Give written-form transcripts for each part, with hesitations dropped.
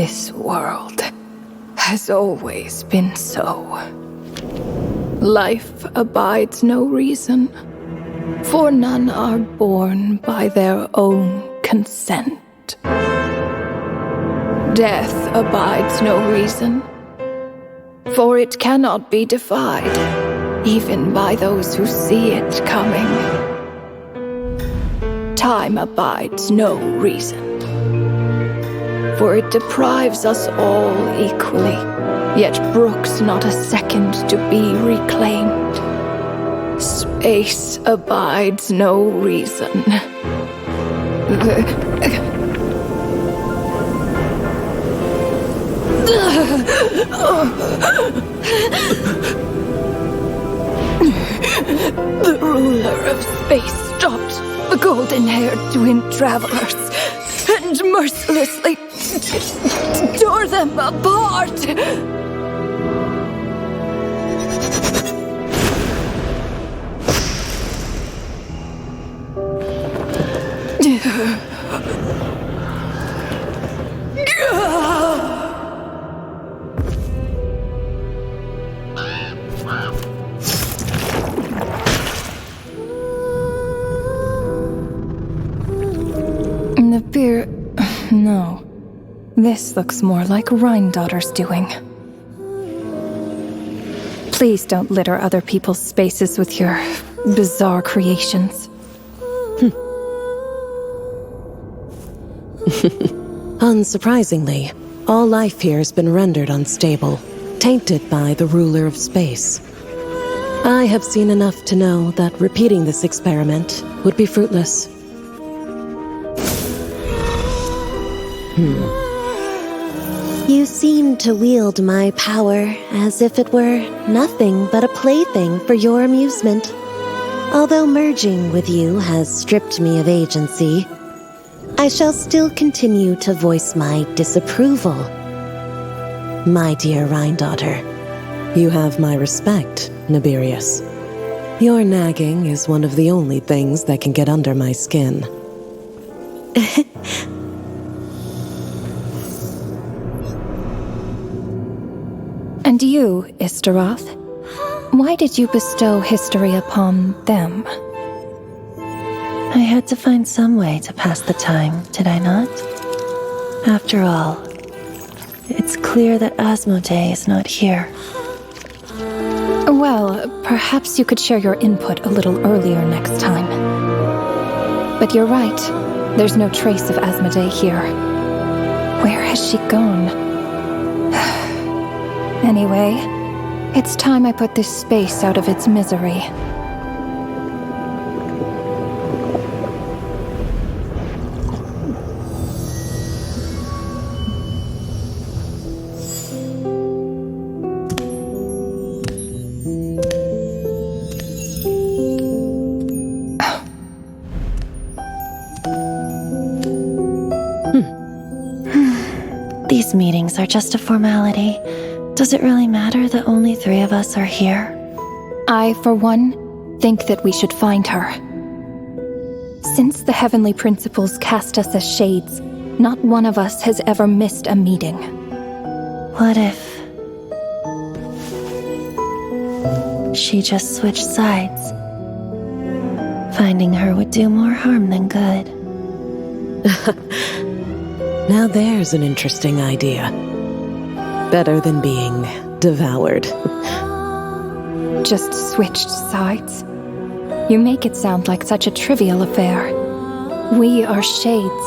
This world has always been so. Life abides no reason, for none are born by their own consent. Death abides no reason, for it cannot be defied, even by those who see it coming. Time abides no reason, for it deprives us all equally, yet brooks not a second to be reclaimed. Space abides no reason. The ruler of space stopped the golden-haired twin travelers and mercilessly tore them apart. No. This looks more like Rhinedottir's doing. Please don't litter other people's spaces with your bizarre creations. Unsurprisingly, all life here has been rendered unstable, tainted by the ruler of space. I have seen enough to know that repeating this experiment would be fruitless. You seem to wield my power as if it were nothing but a plaything for your amusement. Although merging with you has stripped me of agency, I shall still continue to voice my disapproval. My dear Rhinedottir. You have my respect, Naberius. Your nagging is one of the only things that can get under my skin. And you, Istaroth, why did you bestow history upon them? I had to find some way to pass the time, did I not? After all, it's clear that Asmodee is not here. Well, perhaps you could share your input a little earlier next time. But you're right, there's no trace of Asmodee here. Where has she gone? Anyway, it's time I put this space out of its misery. These meetings are just a formality. Does it really matter that only 3 of us are here? I, for one, think that we should find her. Since the heavenly principles cast us as shades, not one of us has ever missed a meeting. What if she just switched sides? Finding her would do more harm than good. Now there's an interesting idea. Better than being devoured. Just switched sides? You make it sound like such a trivial affair. We are shades,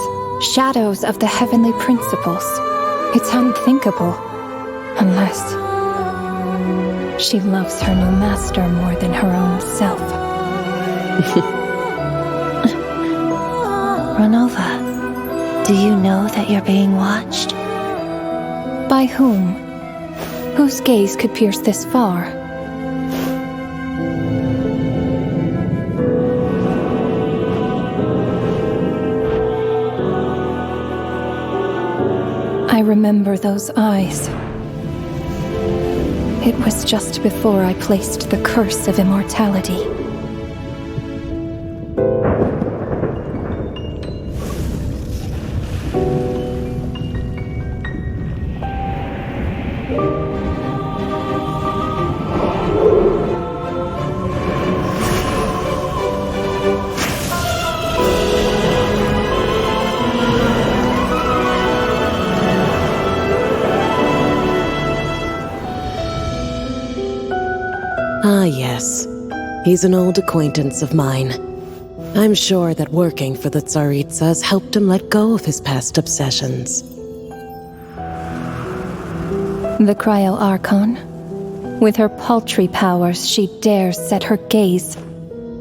shadows of the heavenly principles. It's unthinkable. Unless she loves her new master more than her own self. Ronova, do you know that you're being watched? By whom? Whose gaze could pierce this far? I remember those eyes. It was just before I placed the curse of immortality. Naberius. He's an old acquaintance of mine. I'm sure that working for the Tsaritsa has helped him let go of his past obsessions. The Cryo Archon. With her paltry powers, she dares set her gaze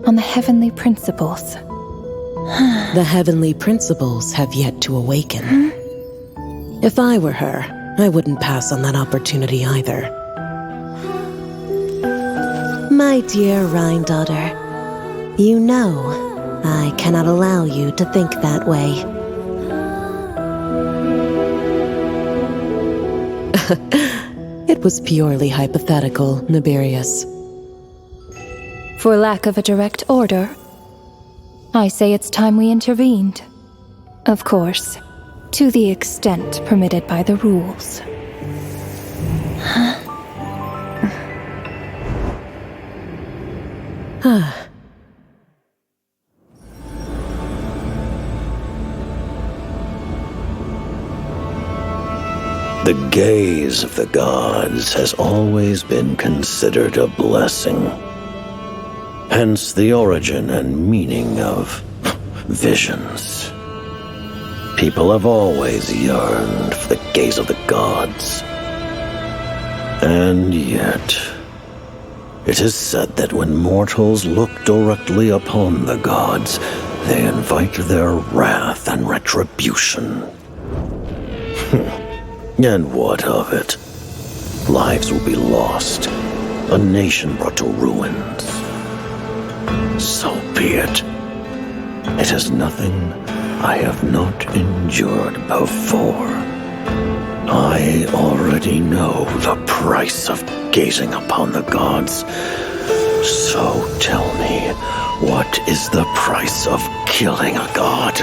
on the heavenly principles. The heavenly principles have yet to awaken. If I were her, I wouldn't pass on that opportunity either. My dear Rhinedottir, you know I cannot allow you to think that way. It was purely hypothetical, Naberius. For lack of a direct order, I say it's time we intervened. Of course, to the extent permitted by the rules. The gaze of the gods has always been considered a blessing. Hence the origin and meaning of visions. People have always yearned for the gaze of the gods. And yet, it is said that when mortals look directly upon the gods, they invite their wrath and retribution. And what of it? Lives will be lost, a nation brought to ruins. So be it. It is nothing I have not endured before. I already know the price of gazing upon the gods. So tell me, what is the price of killing a god?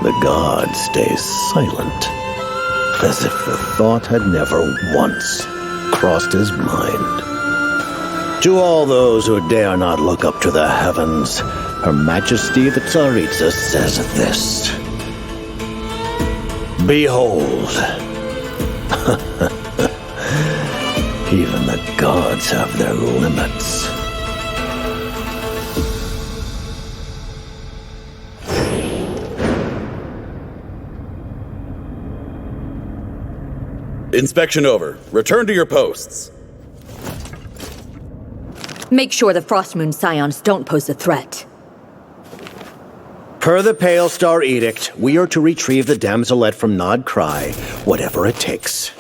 The god stays silent, as if the thought had never once crossed his mind. To all those who dare not look up to the heavens, Her Majesty the Tsaritsa says this. Behold, even the gods have their limits. Inspection over. Return to your posts. Make sure the Frostmoon Scions don't pose a threat. Per the Pale Star Edict, we are to retrieve the damselette from Nod Cry, whatever it takes.